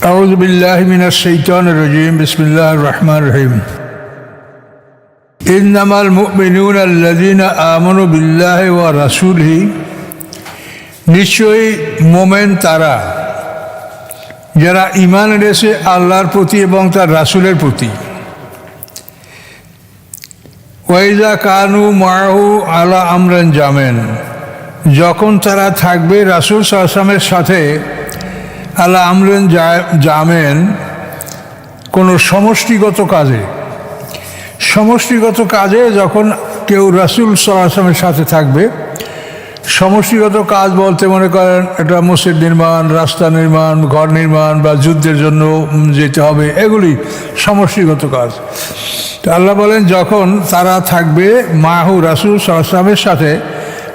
أعوذ بالله من الشيطان الرجيم بسم الله الرحمن الرحيم إنما المؤمنون الذين آمنوا بالله ورسوله নিশ্চয়ই মোমেন তারা যারা ঈমান এনেছে আল্লাহর প্রতি এবং তার রাসূলের প্রতি। ওয়াইজা কানু মাহু আলা আমরান জামেন, যখন তারা থাকবে রাসূল সাল্লাল্লাহু আলাইহি ওয়াসাল্লামের সাথে আলা আমরান জামেন কোনো সমষ্টিগত কাজে যখন কেউ রাসূল সাল্লাল্লাহু আলাইহি ওয়াসাল্লামের সাথে থাকবে। সমষ্টিগত কাজ বলতে মনে করেন একটা মসজিদ নির্মাণ, রাস্তা নির্মাণ, ঘর নির্মাণ বা যুদ্ধের জন্য যেতে হবে, এগুলি সমষ্টিগত কাজ। তো আল্লাহ বলেন যখন তারা থাকবে মাহু রাসূল সাল্লাল্লাহু আলাইহি ওয়াসাল্লামের সাথে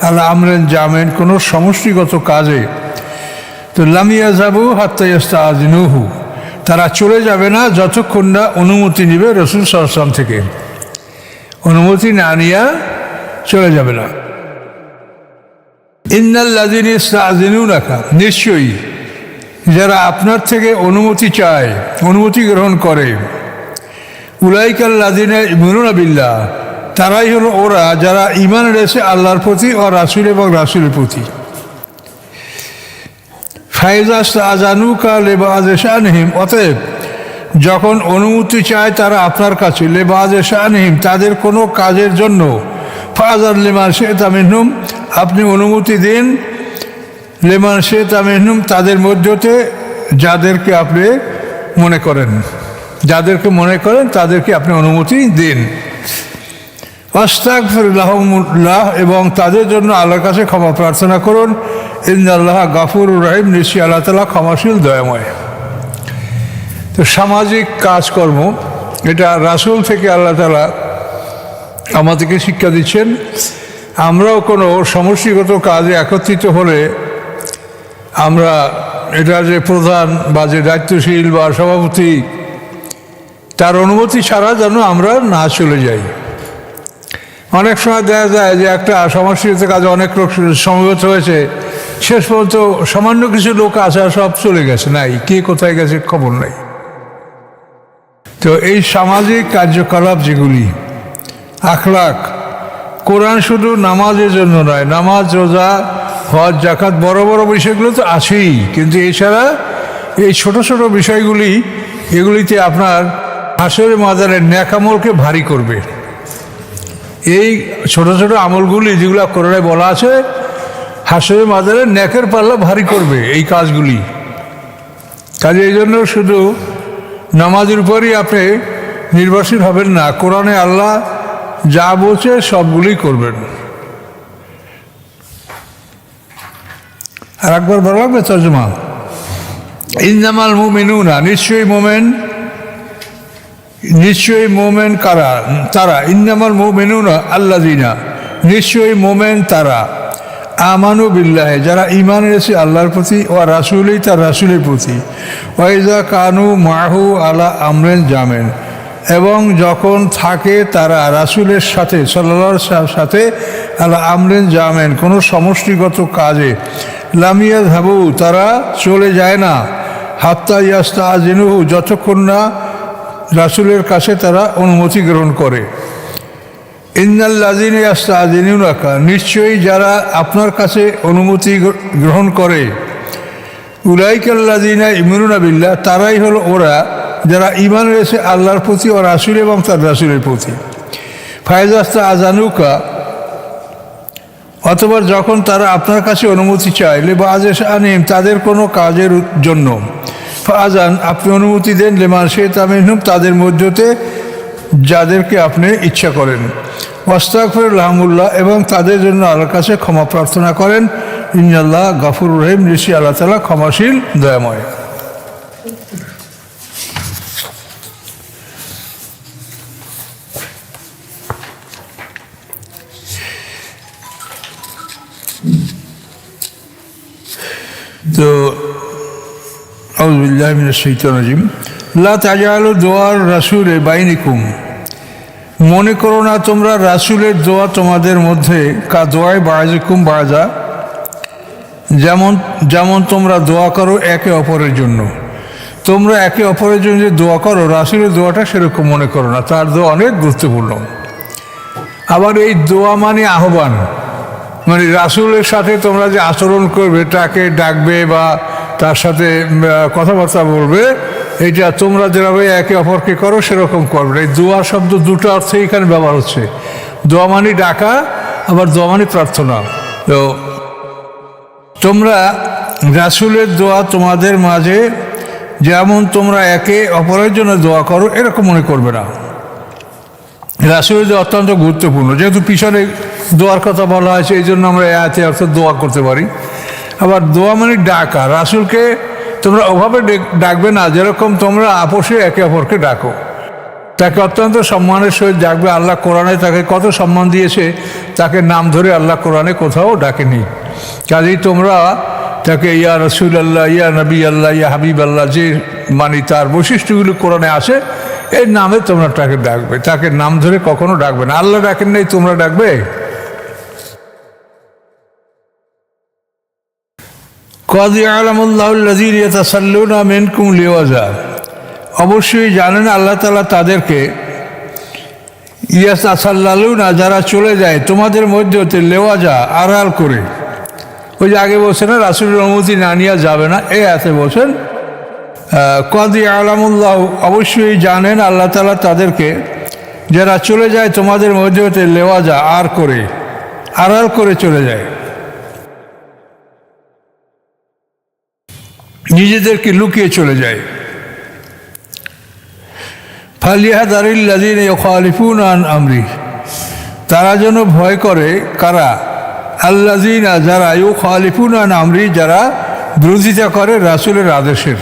আলা আমরান জামেন কোনো সমষ্টিগত কাজে, তো লাম ইয়াযাবু হাত্তা ইস্তাআযিনুহু, তারা চলে যাবে না যতক্ষণ না অনুমতি নেবে রাসূল সাল্লাল্লাহু আলাইহি ওয়াসাল্লাম থেকে। অনুমতি না নিয়ে চলে যাবে না। ইন্নাল্লাযীনা ইস্তাআযিনুনাকা, নিশ্চয়ই যারা আপনার থেকে অনুমতি চায়, অনুমতি গ্রহণ করে, উলাইকাল্লাযীনা ইউমিনুনা বিল্লাহ, তারাই হলো ওরা যারা ঈমান এনেছে আল্লাহর প্রতি ও রাসূল এবং রাসূলের প্রতি। ফাইজা ইস্তাআযানুকা লিবাযি শাআনিহিম, অতএব যখন অনুমতি চায় তারা আপনার কাছে, লিবাযি শাআনিহিম, তাদের কোনো কাজের জন্য, ফাযান লিমান শি'তা মিনহুম, আপনি অনুমতি দিন, লিমান শি'তা মিনহুম, তাদের মধ্যে যাদেরকে আপনি মনে করেন, তাদেরকে আপনি অনুমতি দিন। ওয়াস্তাগফির লাহুমুল্লাহ, এবং তাদের জন্য আল্লাহর কাছে ক্ষমা প্রার্থনা করুন। ইন্নাল্লাহা গাফুরুর রহিম, নিশ্চয়ই আল্লাহ তাআলা ক্ষমাশীল দয়াময়। তো সামাজিক কাজকর্ম, এটা রাসূল থেকে আল্লাহ তাআলা আমাদেরকে শিক্ষা দিচ্ছেন। আমরাও কোনো সমষ্টিগত কাজে একত্রিত হলে আমরা এটা যে প্রধান বা যে দায়িত্বশীল বা সভাপতি, তার অনুমতি ছাড়া যেন আমরা না চলে যাই। অনেক সময় দেখা যায় যে একটা সমষ্টিগত কাজে অনেক লোক সমবেত হয়েছে, শেষ পর্যন্ত সামান্য কিছু লোক আছে আর সব চলে গেছে, নাই কে কোথায় গেছে খবর নাই। তো এই সামাজিক কার্যকলাপ যেগুলি, আখলাক, কোরআন শুধু নামাজের জন্য নয়, নামাজ, রোজা, হজ, যাকাত, বড় বড় বিষয়গুলো তো আছেই, কিন্তু এছাড়া এই ছোট ছোট বিষয়গুলি, এগুলিতে আপনার হাসরের ময়দানের নেক আমলকে ভারী করবে। এই ছোট ছোট আমলগুলি যেগুলো কোরআনে বলা আছে, হাসরের ময়দানের নেকের পাল্লা ভারী করবে এই কাজগুলি। কাজে এই জন্য শুধু নামাজের উপরই আপনি নির্ভরশীল হবেন না, কোরআনে আল্লাহ যা বলছে সবগুলি করবেন। আর একবার বলা লাগবে তর্জমা, ইন্নামাল মুমিনুনা, নিশ্চয়ই মোমেন কারা, তারা, ইন্নামাল মুমিনুনা আল্লাযীনা, নিশ্চয়ই মোমেন তারা, আমানু বিল্লাহি, যারা ঈমান এনেছে আল্লাহর প্রতি, ও রাসূলি, তার রাসূলের প্রতি, ওয়াইজা কানু মাহু আলা আমরিন জামেন, এবং যখন থাকে তারা রাসূলের সাথে, সাল্লাল্লাহু আলাইহি ওয়াসাল্লামের সাথে, আলা আমরিন জামেন কোনো সমষ্টিগত কাজে, লাম ইয়াযহাবু, তারা চলে যায় না, হাত্তা ইস্তাআযিনুহু, যতক্ষণ না রাসূলের কাছে তারা অনুমতি গ্রহণ করে। ইন্নাল্লাযীনা ইস্তাআযিনুনাকা, নিশ্চয়ই যারা আপনার কাছে অনুমতি গ্রহণ করে, উলাইকাল্লাযীনা ইউমিনুনা বিল্লাহ, তারাই হলো ওরা যারা ঈমান এনেছে আল্লাহর প্রতি ও রাসূল এবং তার রাসূলের প্রতি। ফাইজা ইস্তাআযানুকা, অথবা যখন তারা আপনার কাছে অনুমতি চায়, লিবাযি শাআনিহিম, তাদের কোনো কাজের জন্য, ফাযান, আপনি অনুমতি দেন, লিমান শি'তা মিনহুম, তাদের মধ্যে যাদেরকে আপনি ইচ্ছা করেন। ওয়াস্তাগফির লাহুমুল্লাহ, এবং তাদের জন্য আল্লাহর কাছে ক্ষমা প্রার্থনা করেন। ইন্নাল্লাহা গাফুরুর রহিম, নিশ্চয়ই আল্লাহ তাআলা ক্ষমাশীল দয়াময়। তো আউযু বিল্লাহি মিনাশ শাইতানির রাজিম, লা তাজআলু দুআর রাসূলি বাইনাকুম, মনে করো না তোমরা রাসূলের দোয়া তোমাদের মধ্যে, কা দোয়ায়ে বাযিকুম বাযা, যেমন তোমরা দোয়া করো একে অপরের জন্য। তোমরা একে অপরের জন্য যে দোয়া করো, রাসূলের দোয়াটা সেরকম মনে করো না, তার দোয়া অনেক গুরুত্বপূর্ণ। আবার এই দোয়া মানে আহ্বান, মানে রাসূলের সাথে তোমরা যে আচরণ করবে, তাকে ডাকবে বা তার সাথে কথাবার্তা বলবে, এটা তোমরা যেভাবে একে অপরকে করো সেরকম করবে। এই দোয়া শব্দ দুটো অর্থে এখানে ব্যবহার হচ্ছে। দোয়া মানে ডাকা, আবার দোয়া মানে প্রার্থনা। তো তোমরা রাসূলের দোয়া তোমাদের মাঝে যেমন তোমরা একে অপরের জন্য দোয়া করো এরকম মনে করবে না। রাসূলের দোয়া অত্যন্ত গুরুত্বপূর্ণ, যেহেতু পিছনে দোয়ার কথা বলা হয়েছে, এই জন্য আমরা এতে অর্থাৎ দোয়া করতে পারি। আবার দোয়া মানে ডাকা, রাসূলকে তোমরা ওভাবে ডাকবে না যেরকম তোমরা আপোষে একে অপরকে ডাকো। তাকে অত্যন্ত সম্মানের সহিত ডাকবে। আল্লাহ কোরআনে তাকে কত সম্মান দিয়েছে, তাকে নাম ধরে আল্লাহ কোরআনে কোথাও ডাকেনি। কাজেই তোমরা তাকে ইয়া রসুল আল্লাহ, ইয়া নবী আল্লাহ, ইয়া হাবিব আল্লাহ, যে মানে তার বৈশিষ্ট্যগুলো কোরআনে আছে, এর নামে তোমরা তাকে ডাকবে। তাকে নাম ধরে কখনো ডাকবে না। আল্লাহ ডাকেন নাই, তোমরা ডাকবে? কদ ইয়ালামুল্লাহুল্লাযীনা ইয়াতাসাল্লুনা মিনকুম লিওয়াজা, অবশ্যই জানেন আল্লাহ তাআলা তাদেরকে, ইয়াতাসাল্লালুনা যারা চলে যায় তোমাদের মধ্যে হতে, লেওয়াজা আড়াল করে। ওই যে আগে বলছেন না রাসূলের অনুমতি না নিয়ে যাবে না, এই হাতে বলছেন কদ ইয়ালামুল্লাহ, অবশ্যই জানেন আল্লাহ তাআলা তাদেরকে যারা চলে যায় তোমাদের মধ্যে হতে, লেওয়াজা আর করে, আড়াল করে চলে যায়, নিজেদেরকে লুকিয়ে চলে যায়। ফালিয়াহযারিল্লাযীনা ইউখালিফুনা আন আমরি, তারা যেন ভয় করে, কারা? আল্লাযীনা, যারা, ইউখালিফুনা আন আমরি, যারা বিরোধিতা করে রাসূলের আদেশের।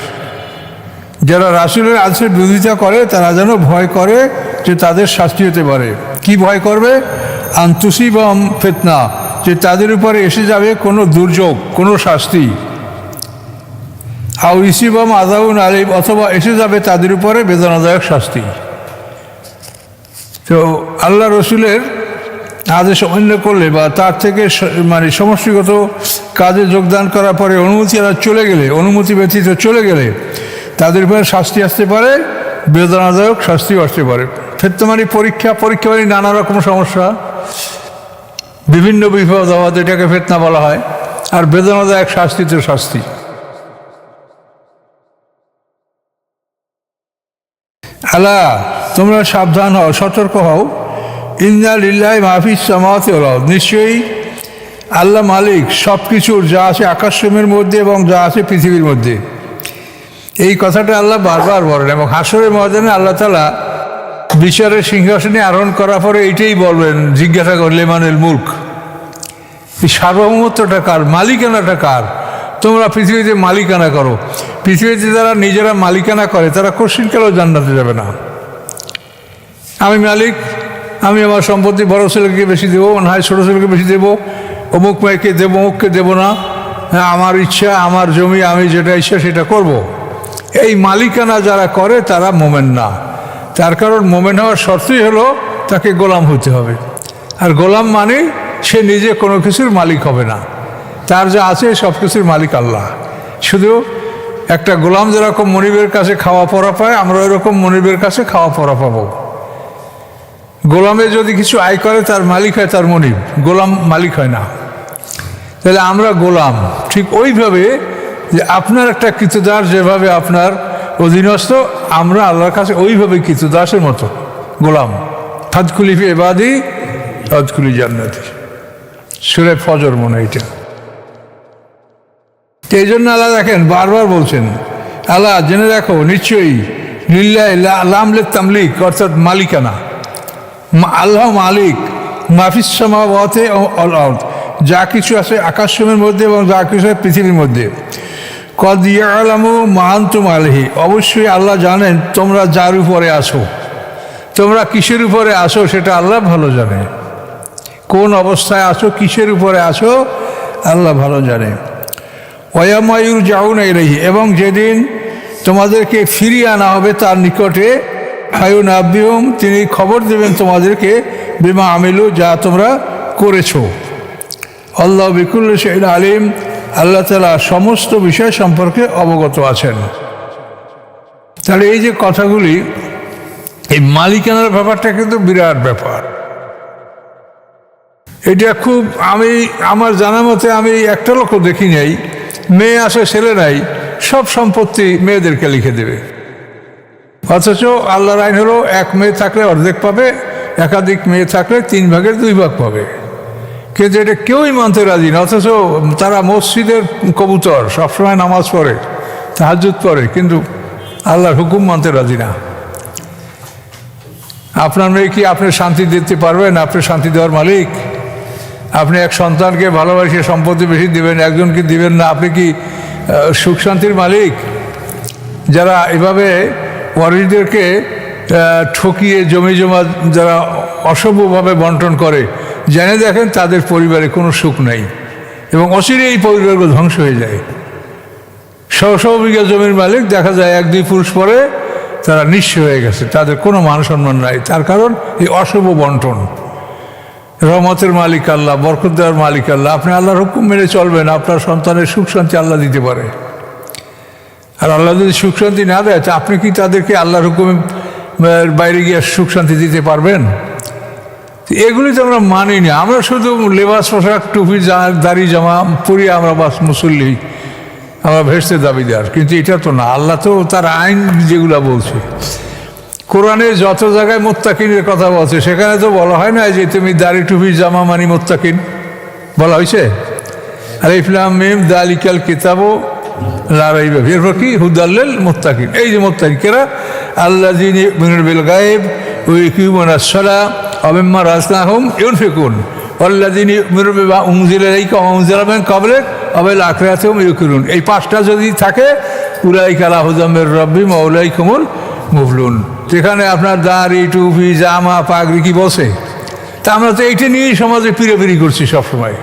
যারা রাসূলের আদেশের বিরোধিতা করে তারা যেন ভয় করে যে তাদের শাস্তি হতে পারে। কি ভয় করবে? আন তুসিবাহুম ফিতনা, যে তাদের উপরে এসে যাবে কোনো দুর্যোগ, কোনো শাস্তি। আও ইউসিবাহুম আযাবুন আলীম, অথবা এসে যাবে তাদের উপরে বেদনাদায়ক শাস্তি। তো আল্লাহ রসুলের আদেশ অমান্য করলে বা তার থেকে মানে সমষ্টিগত কাজে যোগদান করার পরে অনুমতি ব্যতীত চলে গেলে তাদের উপরে শাস্তি আসতে পারে, বেদনাদায়ক শাস্তিও আসতে পারে। ফিতনা মানে পরীক্ষা মানে নানা রকম সমস্যা, বিভিন্ন বিপদ হওয়াতে এটাকে ফিতনা বলা হয়। আর বেদনাদায়ক শাস্তি তো শাস্তি। আলা, তোমরা সাবধান হও, সতর্ক হও। ইন্না লিল্লাহি মা ফিস সামাওয়াতি ওয়াল আরদ, নিশ্চয়ই আল্লাহ মালিক সব কিছুর, যা আছে আকাশের মধ্যে এবং যা আছে পৃথিবীর মধ্যে। এই কথাটা আল্লাহ বারবার বলেন, এবং হাসরের ময়দানে আল্লাহ তাআলা বিচারের সিংহাসনে আরোহণ করার পরে এইটাই বলবেন, জিজ্ঞাসা করলে মানেল মুল্ক, এই সার্বভৌমত্বটা কার, মালিকানাটা কার? তোমরা পৃথিবীতে মালিকানা করো। পৃথিবীতে যারা নিজেরা মালিকানা করে তারা কোশ্চিনকালেও জান্নাতে যাবে না। আমি মালিক, আমি আমার সম্পত্তি বড় ছেলেকে বেশি দেবো, না হয় ছোটো ছেলেকে বেশি দেবো, অমুক মেয়েকে দেবো, অমুককে দেবো না, হ্যাঁ আমার ইচ্ছা, আমার জমি, আমি যেটা ইচ্ছা সেটা করব। এই মালিকানা যারা করে তারা মোমেন না। তার কারণ মোমেন হওয়ার শর্তই হলো তাকে গোলাম হতে হবে। আর গোলাম মানে সে নিজে কোনো কিছুর মালিক হবে না, তার যা আছে সব কিছুর মালিক আল্লাহ। শুধু একটা গোলাম যেরকম মনিবের কাছে খাওয়া পড়া পায়, আমরা এরকম মনিবের কাছে খাওয়া পড়া পাবো। গোলামে যদি কিছু আয় করে তার মালিক হয় তার মনিব, গোলাম মালিক হয় না। তাহলে আমরা গোলাম ঠিক ওইভাবে যে আপনার একটা কৃতদাস যেভাবে আপনার অধীনস্থ, আমরা আল্লাহর কাছে ওইভাবে কৃতদাসের মতো গোলাম। ফাদখুলি ফি ইবাদি ফাদখুলি জান্নাতি, সূরা ফজর মনে এটা। এই জন্য আল্লাহ দেখেন বারবার বলছেন, আল্লাহ জেনে রাখো নিশ্চয়ই লিল্লাহি লামলে তামলিক, অর্থাৎ মালিকানা, আল্লাহ মালিক, মাফিস সামাওয়াতি ওয়াল আরদ, যা কিছু আছে আকাশের মধ্যে এবং যা কিছু আছে পৃথিবীর মধ্যে। কদ ইয়ালামু মা আনতুম আলাইহি, অবশ্যই আল্লাহ জানেন তোমরা যার উপরে আছো, তোমরা কিসের উপরে আছো সেটা আল্লাহ ভালো জানে। কোন অবস্থায় আছো, কিসের উপরে আছো আল্লাহ ভালো জানে। ওয়ায়ামা ইউরজাউনা ইলাইহি, এবং যেদিন তোমাদেরকে ফিরিয়ে আনা হবে তার নিকটে, ফায়ুনাব্বিহুম, তিনি খবর দেবেন তোমাদেরকে, বিমা আমিলু, যা তোমরা করেছো। আল্লাহু বিকুল্লি শাইইন আলিম, আল্লাহ তাআলা সমস্ত বিষয় সম্পর্কে অবগত আছেন। তাহলে এই যে কথাগুলি, এই মালিকানার ব্যাপারটা কিন্তু বিরাট ব্যাপার। এটা খুব, আমার জানা মতে আমি একটা লোকও দেখি নাই, মেয়ে আসে ছেলে নাই, সব সম্পত্তি মেয়েদেরকে লিখে দেবে। অথচ আল্লাহর আইন হলো এক মেয়ে থাকলে অর্ধেক পাবে, একাধিক মেয়ে থাকলে 3 ভাগের 2 ভাগ পাবে। কিন্তু এটা কেউই মানতে রাজি না। অথচ তারা মসজিদের কবুতর, সবসময় নামাজ পড়ে, তাহাজ্জুদ পড়ে, কিন্তু আল্লাহর হুকুম মানতে রাজি না। আপনার মেয়ে কি আপনি শান্তি দিতে পারবেন? আপনি শান্তি দেওয়ার মালিক? আপনি এক সন্তানকে ভালোবাসে সম্পত্তি বেশি দিবেন, একজনকে দিবেন না, আপনি কি সুখ শান্তির মালিক? যারা এভাবে ওয়ারিসদেরকে ঠকিয়ে জমি জমা যারা অসভ্যভাবে বন্টন করে, জেনে দেখেন তাদের পরিবারে কোনো সুখ নেই, এবং অচিরে এই পরিবারগুলো ধ্বংস হয়ে যায়। শত বিঘা জমির মালিক দেখা যায় 1-2 পুরুষ পরে তারা নিঃস্ব হয়ে গেছে, তাদের কোনো মান সম্মান নাই। তার কারণ এই অশুভ বন্টন। রহমতের মালিক আল্লাহ, বরকত দেওয়ার মালিক আল্লাহ। আপনি আল্লাহর হুকুম মেনে চলবেন, আপনার সন্তানের সুখ শান্তি আল্লাহ দিতে পারে। আর আল্লাহ যদি সুখ শান্তি না দেয়, তা আপনি কি তাদেরকে আল্লাহর হুকুমের বাইরে গিয়ে সুখ শান্তি দিতে পারবেন? এগুলি তো আমরা মানি না। আমরা শুধু লেবাস পোশাক, টুপি, দাড়ি জামা পরিয়ে আমরা বাস মুসল্লি, আমরা ভেস্তে দাবিদার। কিন্তু এটা তো না। আল্লাহ তো তার আইন যেগুলো বলছে, কোরআনে যত জায়গায় মুত্তাকিনের কথা বলছে, সেখানে তো বলা হয় না যে তুমি দাড়ি টুপি জামা মানি মুত্তাকিন, বলা হয়েছে? আলিফ লাম মিম যালিকাল কিতাবু লা রাইবা ফীহি, এরপর কি? হুদাল্লিল মুত্তাকিন। এই যে মুত্তাকিনরা আল্লাযীনা ইউমিনুনা বিল গায়ব ওয়া ইউকিমুনাস সালাহ ওয়া মিম্মা রাযাকনাহুম ইউনফিকুন ওয়াল্লাযীনা ইউমিনুনা বিমা উনজিলা ইলাইকা ওয়া উনজিলা মিন ক্বাবলিক ওয়া বিল আখিরাতি হুম ইউকিনুন। এই 5টা যদি থাকে, উলাইকা আলা হুদাম মির রাব্বিহিম ওয়া উলাইকা হুমুল মুফলিহুন। যেখানে আপনার দাড়ি টুপি জামা পাগড়ি কি বসে, তা আমরা তো এইটা নিয়েই সমাজে পিড়াপিড়ি করছি সবসময়।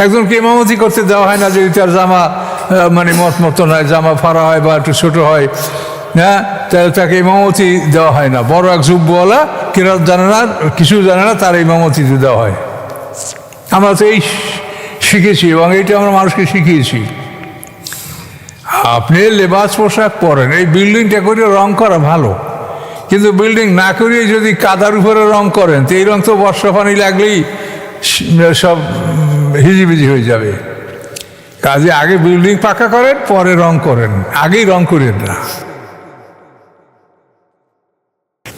একজনকে ইমামতি করতে দেওয়া হয় না যদি তার জামা মানে মতো নয়, জামা ফাড়া হয় বা একটু ছোটো হয়, হ্যাঁ, তাহলে তাকে ইমামতি দেওয়া হয় না। বড় এক যুব্বওয়ালা, কিরাত জানে না, কিছু জানে না, তার ইমামতিতে দেওয়া হয়। আমরা তো এই শিখেছি এবং এইটা আমরা মানুষকে শিখিয়েছি। আপনি লেবাস পোশাক পরেন, এই বিল্ডিংটা করে রং করা ভালো, কিন্তু বিল্ডিং না করিয়ে যদি কাদার উপরে রং করেন, তো এই রং তো বর্ষা পানি লাগলেই সব হিজিবিজি হয়ে যাবে। কাজে আগে বিল্ডিং পাকা করেন, পরে রং করেন, আগেই রং করেন না।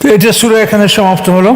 তো এটা সূরা এখানে সমাপ্ত হলো।